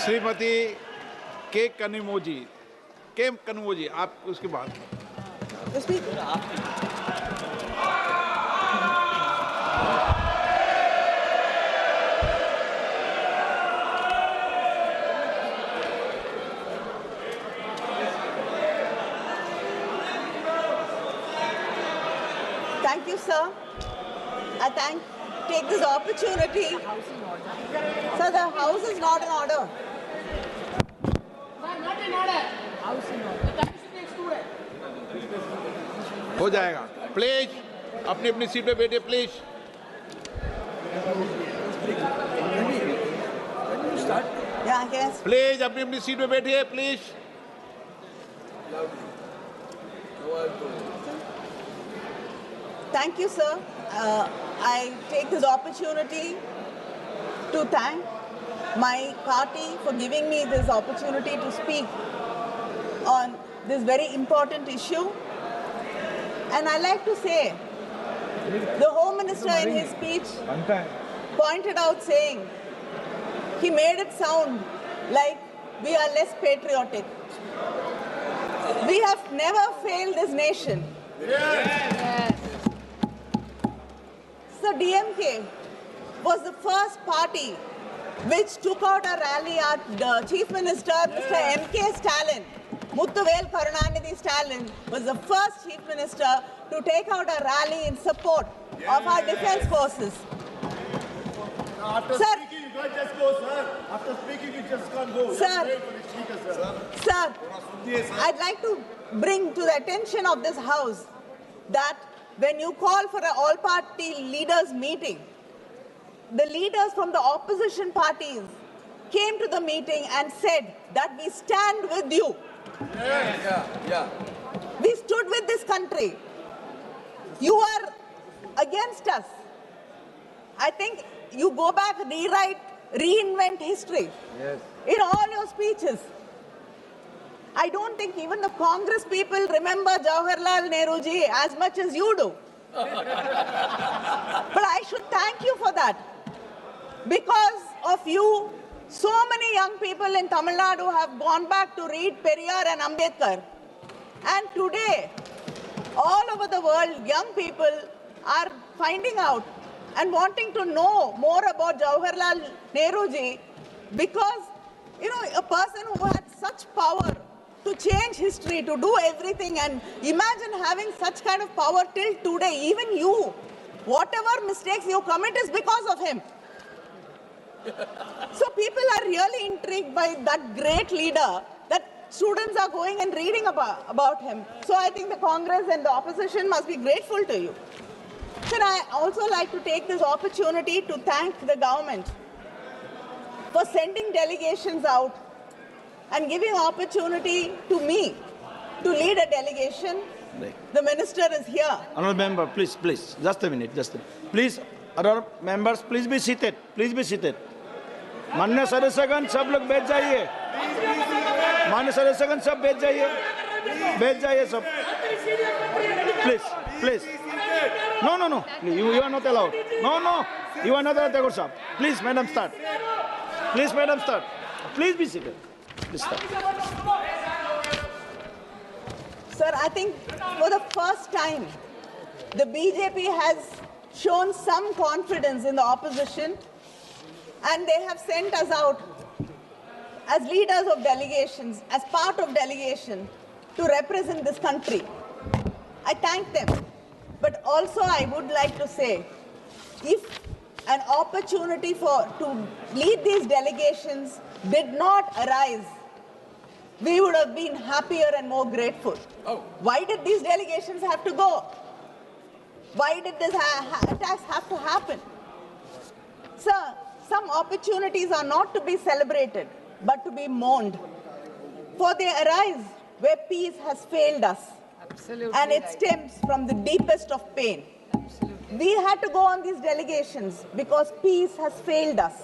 श्रीमती कनिमोझी, आप उसके बाद। Thank you, sir. I take this opportunity. Sir, the house is not in order. Not in order. House in order. The time should be excluded. हो जाएगा। Please अपनी अपनी seat पे बैठिए please. Yeah, I guess. Please अपनी अपनी seat पे बैठिए please. Thank you, sir. I take this opportunity to thank my party for giving me this opportunity to speak on this very important issue. And I like to say, the Home Minister in his speech pointed out saying, he made it sound like we are less patriotic. We have never failed this nation. Yes. So DMK was the first party which took out a rally at the Chief Minister, Mr. M.K. Stalin. Muthuvel Karunanidhi Stalin was the first Chief Minister to take out a rally in support of our defense forces. After Sir. speaking, you can't just go, sir. After speaking, you just can't go. Sir. Wait for the speaker, sir. Sir, I'd like to bring to the attention of this House that when you call for an all-party leaders meeting, the leaders from the opposition parties came to the meeting and said that we stand with you. Yeah. We stood with this country. You are against us. I think you go back, reinvent history in all your speeches. I don't think even the Congress people remember Jawaharlal Nehru ji as much as you do. But I should thank you for that. Because of you, so many young people in Tamil Nadu have gone back to read Periyar and Ambedkar. And today, all over the world, young people are finding out and wanting to know more about Jawaharlal Nehru ji, because, a person who had such power to change history, to do everything, and imagine having such kind of power till today. Even you, whatever mistakes you commit is because of him. So people are really intrigued by that great leader, that students are going and reading about him. So I think the Congress and the opposition must be grateful to you. Sir, I also like to take this opportunity to thank the government for sending delegations out and giving opportunity to me to lead a delegation. The minister is here. Honourable member, please, just a minute. Please, other members, please be seated. माननीय सदस्यगण सब लोग बैठ जाइए। माननीय सदस्यगण सब बैठ जाइए सब। Please. No. You are not allowed. No. You are not allowed, Tagore sahab. Please, madam, start. Please be seated. Please start. Sir, I think for the first time, the BJP has shown some confidence in the opposition, and they have sent us out as leaders of delegations, as part of delegation, to represent this country. I thank them. But also I would like to say, if an opportunity to lead these delegations did not arise, we would have been happier and more grateful. Why did these delegations have to go? Why did this attacks have to happen? Sir, some opportunities are not to be celebrated, but to be mourned. For they arise where peace has failed us. Absolutely. And it stems from the deepest of pain. Absolutely. We had to go on these delegations because peace has failed us.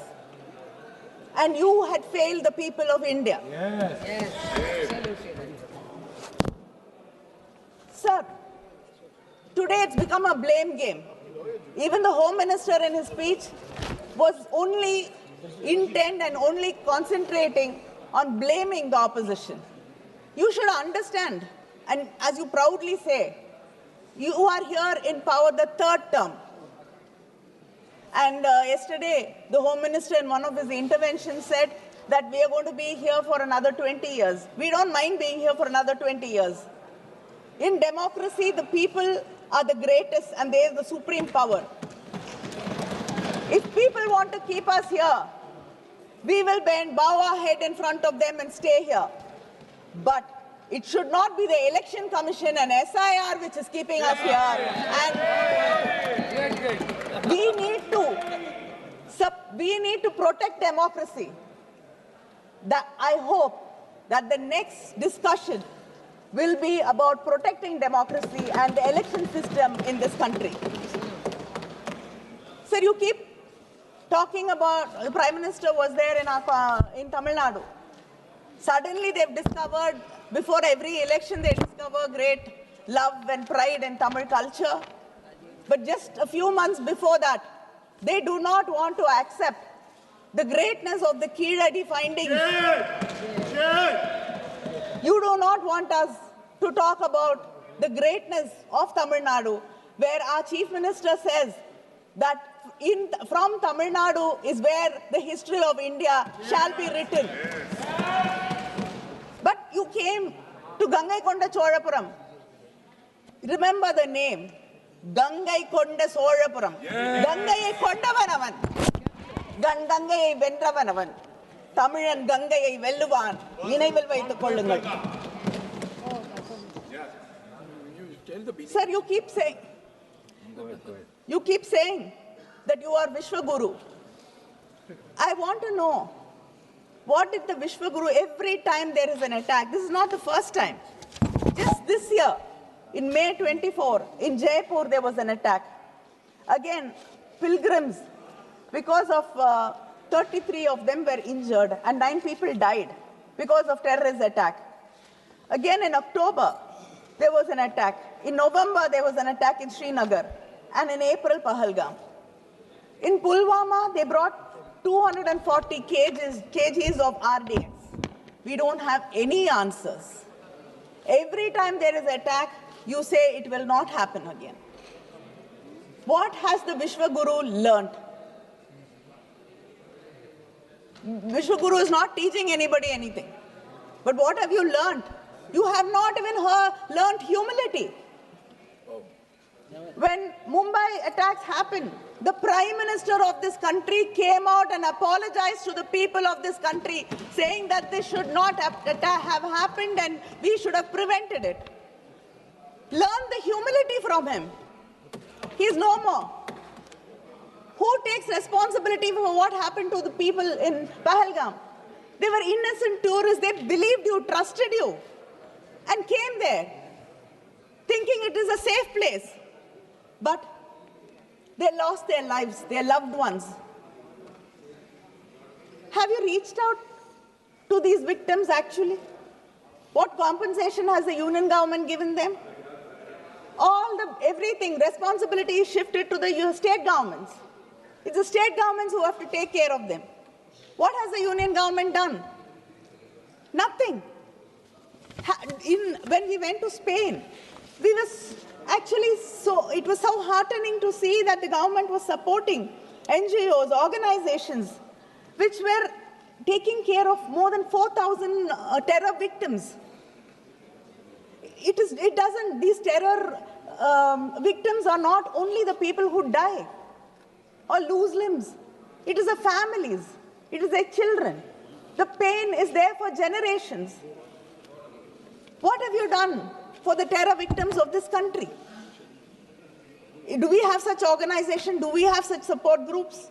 And you had failed the people of India. Yes. Absolutely. Sir, today it's become a blame game. Even the Home Minister in his speech was only intent and only concentrating on blaming the opposition. You should understand, and as you proudly say, you are here in power the third term. And yesterday, the Home Minister in one of his interventions said that we are going to be here for another 20 years. We don't mind being here for another 20 years. In democracy, the people are the greatest and they are the supreme power. If people want to keep us here, we will bow our head in front of them and stay here. But it should not be the Election Commission and SIR which is keeping us here. And we need to protect democracy. That I hope that the next discussion will be about protecting democracy and the election system in this country. Sir, you keep talking about, the Prime Minister was there in Tamil Nadu. Suddenly they've discovered, before every election they discover great love and pride in Tamil culture. But just a few months before that, they do not want to accept the greatness of the Keeladi findings. You do not want us to talk about the greatness of Tamil Nadu, where our Chief Minister says that from Tamil Nadu is where the history of India shall be written. But you came to Gangaikonda Cholapuram. Remember the name, Gangaikonda Cholapuram. Gangaiயை கொண்டவனவன், கங்கையை வென்றவனவன், தமிழன் கங்கையை வெல்லுவான், நினைவில் வைத்துக் கொள்ளுங்கள். Sir, you keep saying that you are Vishwaguru. I want to know, what did the Vishwaguru, every time there is an attack, this is not the first time. Just this year, in May 24, in Jaipur, there was an attack. Again, pilgrims, because of 33 of them were injured and 9 people died because of terrorist attack. Again, in October, there was an attack. In November, there was an attack in Srinagar. And in April, Pahalgam. In Pulwama, they brought 240 kgs of RDX. We don't have any answers. Every time there is an attack, you say it will not happen again. What has the Vishwaguru learnt? Vishwaguru is not teaching anybody anything. But what have you learnt? You have not even learnt humility. When Mumbai attacks happened, the Prime Minister of this country came out and apologized to the people of this country, saying that this should not have happened and we should have prevented it. Learn the humility from him. He is no more. Who takes responsibility for what happened to the people in Pahalgam? They were innocent tourists. They believed you, trusted you, and came there thinking it is a safe place. But they lost their lives, their loved ones. Have you reached out to these victims actually? What compensation has the union government given them? Everything, responsibility is shifted to the state governments. It's the state governments who have to take care of them. What has the union government done? Nothing. When we went to Spain, it was so heartening to see that the government was supporting NGOs, organizations, which were taking care of more than 4,000 terror victims. These terror victims are not only the people who die or lose limbs. It is the families. It is their children. The pain is there for generations. What have you done for the terror victims of this country? Do we have such organizations? Do we have such support groups?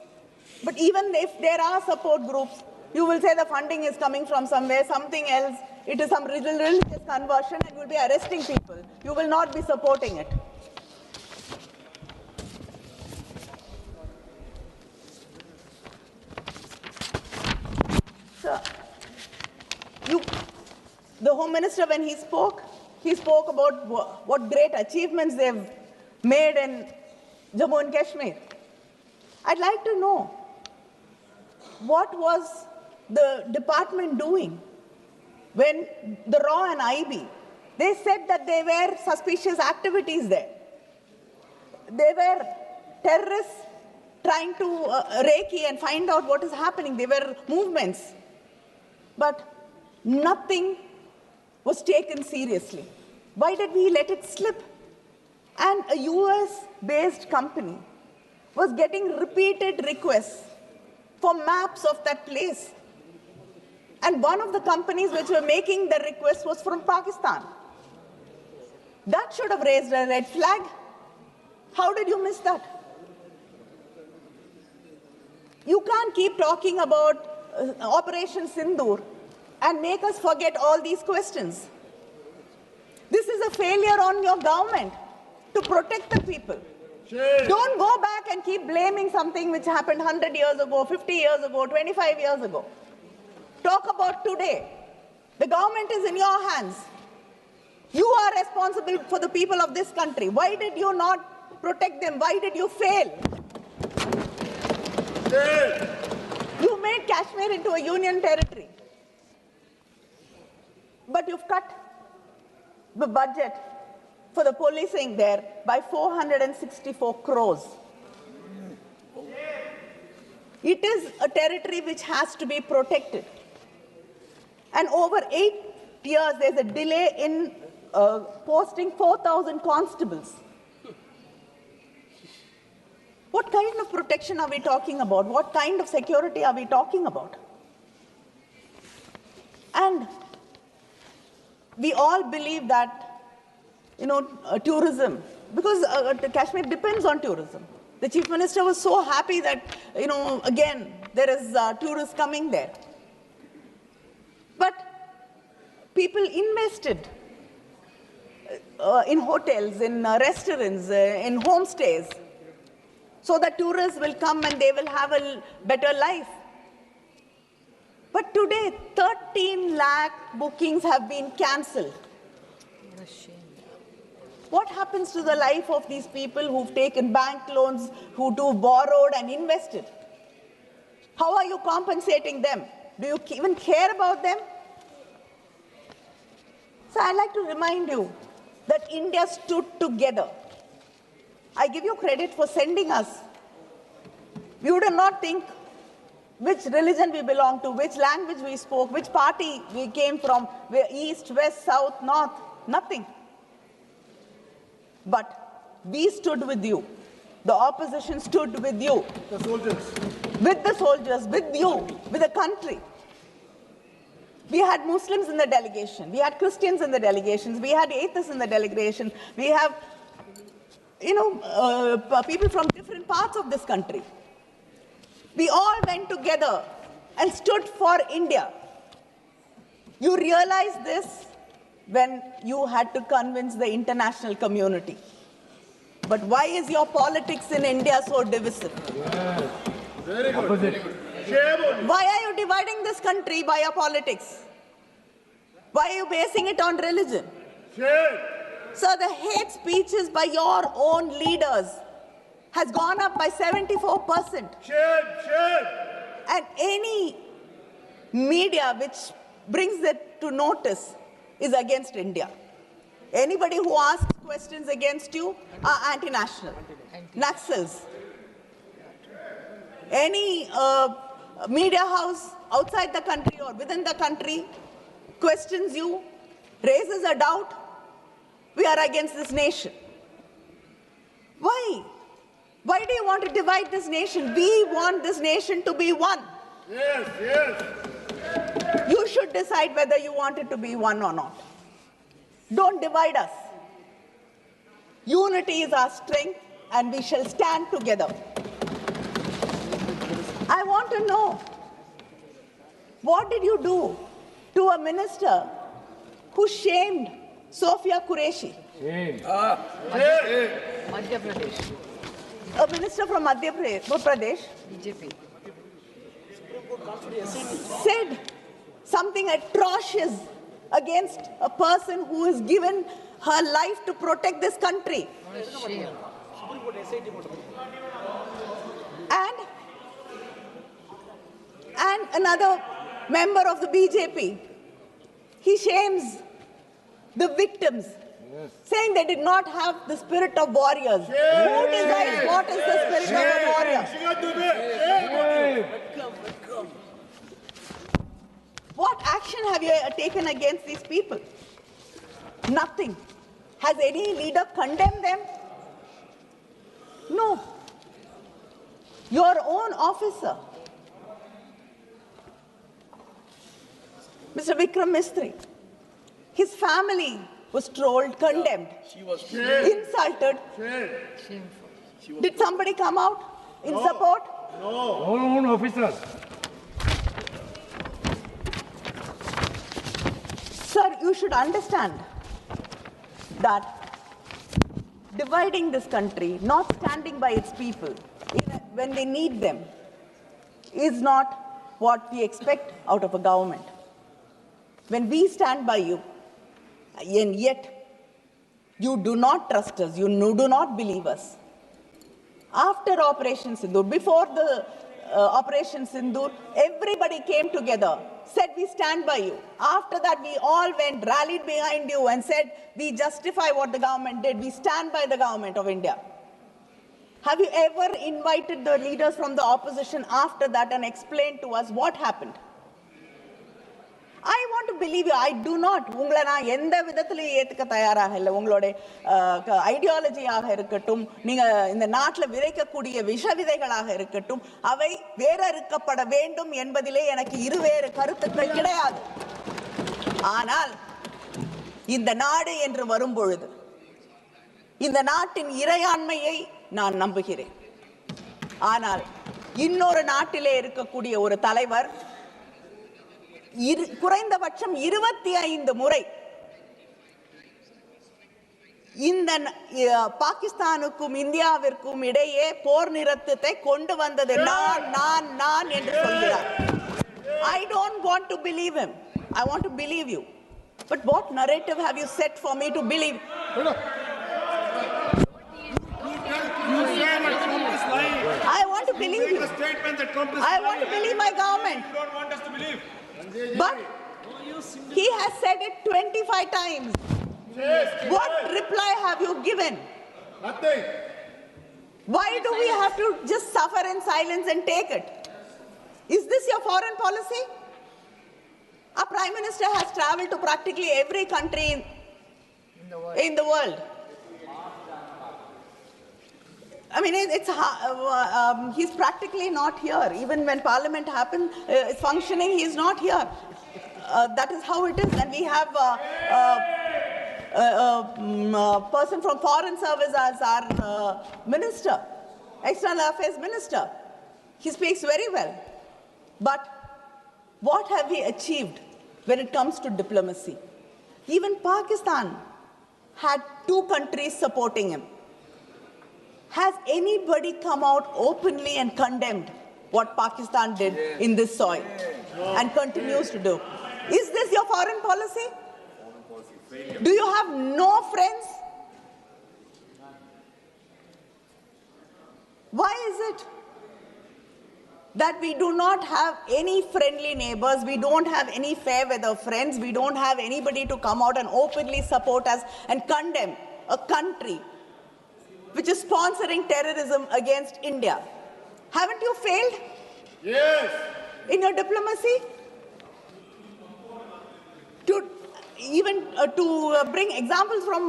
But even if there are support groups, you will say the funding is coming from somewhere, something else. It is some religious conversion and you will be arresting people. You will not be supporting it. So, the Home Minister, when he spoke about what great achievements they've made in Jammu and Kashmir. I'd like to know, what was the department doing when the RAW and IB, they said that there were suspicious activities there. They were terrorists trying to recce and find out what is happening. There were movements. But nothing was taken seriously. Why did we let it slip? And a US-based company was getting repeated requests for maps of that place. And one of the companies which were making the request was from Pakistan. That should have raised a red flag. How did you miss that? You can't keep talking about Operation Sindoor and make us forget all these questions. This is a failure on your government to protect the people. Don't go back and keep blaming something which happened 100 years ago, 50 years ago, 25 years ago. Talk about today. The government is in your hands. You are responsible for the people of this country. Why did you not protect them? Why did you fail? You made Kashmir into a union territory. But you've cut the budget for the policing there by 464 crores. It is a territory which has to be protected. And over 8 years, there's a delay in posting 4,000 constables. What kind of protection are we talking about? What kind of security are we talking about? And we all believe that, tourism, because Kashmir depends on tourism. The Chief Minister was so happy that, again, there is tourists coming there. But people invested in hotels, in restaurants, in homestays, so that tourists will come and they will have a better life. But today, 13 lakh bookings have been cancelled. What a shame. What happens to the life of these people who've taken bank loans, who borrowed and invested? How are you compensating them? Do you even care about them? So I'd like to remind you that India stood together. I give you credit for sending us. We would not think which religion we belong to, which language we spoke, which party we came from, east, west, south, north, nothing. But we stood with you. The opposition stood with you. The soldiers. With the soldiers, with you, with the country. We had Muslims in the delegation. We had Christians in the delegations. We had atheists in the delegation. We have, people from different parts of this country. We all went together and stood for India. You realize this when you had to convince the international community. But why is your politics in India so divisive? Very good. Very good. Shame on you. Why are you dividing this country by your politics? Why are you basing it on religion? Shame. So the hate speeches by your own leaders has gone up by 74%. Shame. Shame. And any media which brings it to notice is against India. Anybody who asks questions against you are anti-national, Naxals. Any media house outside the country or within the country questions you, raises a doubt, we are against this nation. Why? Why do you want to divide this nation? We want this nation to be one. Yes, yes. You should decide whether you want it to be one or not. Don't divide us. Unity is our strength, and we shall stand together. I want to know, what did you do to a minister who shamed Sophia Qureshi? Madhya Pradesh. A minister from Madhya Pradesh BJP. said something atrocious against a person who has given her life to protect this country. What a shame. another member of the BJP. He shames the victims, saying they did not have the spirit of warriors. Who decides what is the spirit of a warrior? What action have you taken against these people? Nothing. Has any leader condemned them? No. Your own officer, Mr. Vikram Mistry, his family was trolled, condemned, insulted. Shameful. Did somebody come out in support? Own officers. Sir, you should understand that dividing this country, not standing by its people when they need them, is not what we expect out of a government. When we stand by you, and yet you do not trust us, you do not believe us. After Operation Sindoor, before the Operation Sindoor, everybody came together, said we stand by you. After that, we all went, rallied behind you and said we justify what the government did. We stand by the government of India. Have you ever invited the leaders from the opposition after that and explained to us what happened? I want to believe you. I do not. உங்களை நான் எந்த விதத்திலையும் ஏத்துக்க தயாராக இல்லை. உங்களுடைய ஐடியாலஜியாக இருக்கட்டும், நீங்க இந்த நாட்டில் விதைக்கக்கூடிய விஷ விதைகளாக இருக்கட்டும், அவை வேறறுக்கப்பட வேண்டும் என்பதிலே எனக்கு இருவேறு கருத்துக்கள் கிடையாது. ஆனால் இந்த நாடு என்று வரும் பொழுது இந்த நாட்டின் இறையாண்மையை நான் நம்புகிறேன். ஆனால் இன்னொரு நாட்டிலே இருக்கக்கூடிய ஒரு தலைவர் குறைந்தபட்சம் 25 முறை இந்த பாகிஸ்தானுக்கும் இந்தியாவிற்கும் இடையே போர் நிறுத்தத்தை கொண்டு வந்தது நான் என்று சொல்கிறார். I don't want to believe him. I want to believe you. But what narrative have you set for me to believe? I want to believe you. I want to believe my government. You don't want us to believe. But he has said it 25 times. What reply have you given? Nothing. Why do we have to just suffer in silence and take it? Is this your foreign policy? Our Prime Minister has traveled to practically every country in the world. I mean, he's practically not here. Even when Parliament is functioning, he's not here. That is how it is. And we have a person from Foreign Service as our minister, External Affairs Minister. He speaks very well. But what have we achieved when it comes to diplomacy? Even Pakistan had 2 countries supporting him. Has anybody come out openly and condemned what Pakistan did in this soil and continues to do? Is this your foreign policy? Do you have no friends? Why is it that we do not have any friendly neighbors, we don't have any fair weather friends, we don't have anybody to come out and openly support us and condemn a country which is sponsoring terrorism against India? Haven't you failed? Yes. In your diplomacy? To bring examples from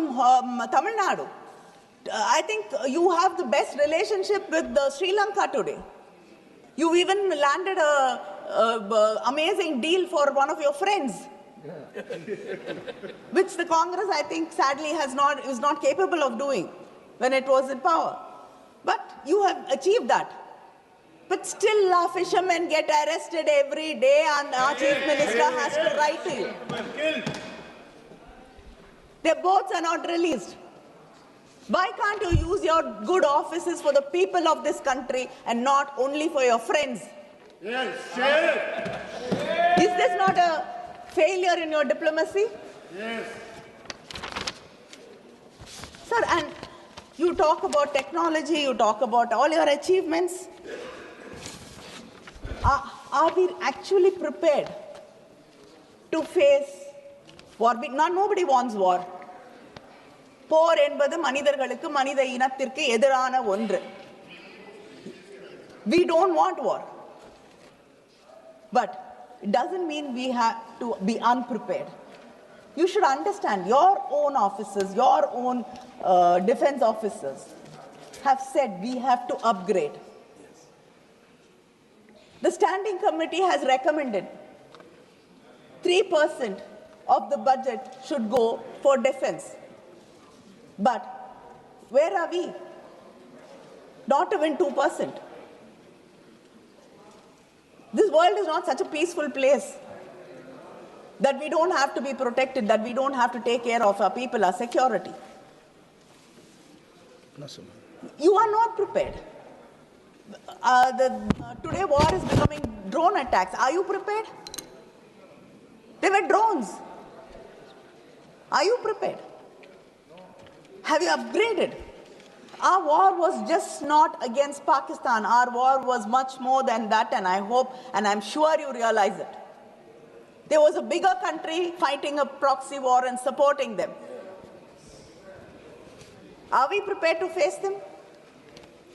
Tamil Nadu, I think you have the best relationship with Sri Lanka today. You even landed an amazing deal for one of your friends, which the Congress, I think, sadly is not capable of doing when it was in power. But you have achieved that. But still, our fishermen get arrested every day and our chief minister has to write to you. Their boats are not released. Why can't you use your good offices for the people of this country and not only for your friends? Yes, sir. Is this not a failure in your diplomacy? Yes. Sir, and you talk about technology, you talk about all your achievements. Are we actually prepared to face war? Nobody wants war. போர் என்பது மனிதர்களுக்கு மனித இனத்திற்கு எதிரான ஒன்று. We don't want war. But it doesn't mean we have to be unprepared. You should understand your own officers, your own defense officers have said we have to upgrade. The standing committee has recommended 3% of the budget should go for defense. But where are we? Not even 2%. This world is not such a peaceful place that we don't have to be protected, that we don't have to take care of our people, our security. You are not prepared. Today war is becoming drone attacks. Are you prepared? They were drones. Are you prepared? Have you upgraded? Our war was just not against Pakistan. Our war was much more than that, and I hope and I'm sure you realize it. There was a bigger country fighting a proxy war and supporting them. Are we prepared to face them?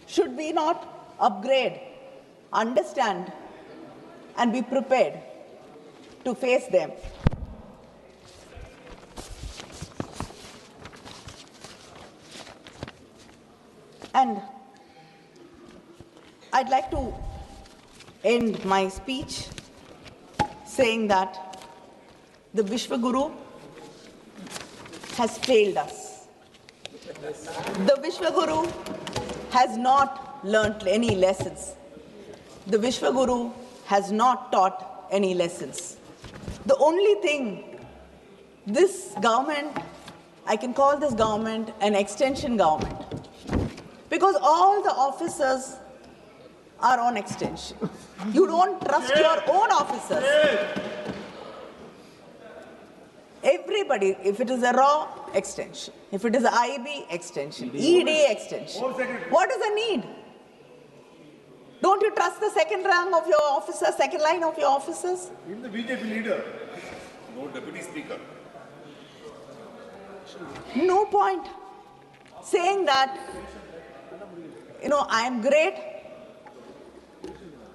Should we not upgrade, understand, and be prepared to face them? And I'd like to end my speech saying that the Vishwaguru has failed us. The Vishwaguru has not learnt any lessons. The Vishwaguru has not taught any lessons. The only thing this government, I can call this government an extension government, because all the officers are on extension. You don't trust your own officers. Everybody, if it is a raw, extension. If it is a IB, extension. ED, extension. What is the need? Don't you trust the second rank of your officers, second line of your officers? Even the BJP leader. No deputy speaker. No point saying that, I am great.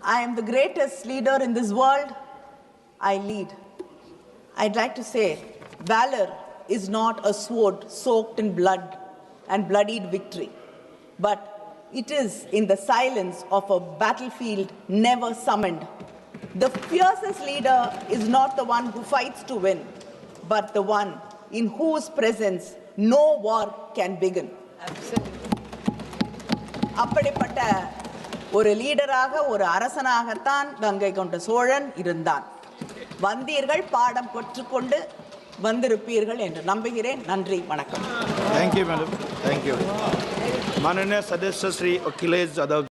I am the greatest leader in this world. I lead. I'd like to say, valor is not a sword soaked in blood and bloodied victory, but it is in the silence of a battlefield never summoned. The fiercest leader is not the one who fights to win, but the one in whose presence no war can begin. அப்படிப்பட்ட ஒரு லீடராக, ஒரு அரசனாகத்தான் கங்கை கொண்ட சோழன் இருந்தான். வந்தீர்கள், பாடம் கற்றுக்கொண்டு வந்திருப்பீர்கள் என்று நம்புகிறேன். நன்றி, வணக்கம். Thank you, madam. Thank you. माननीय सदस्य श्री अखिलेश यादव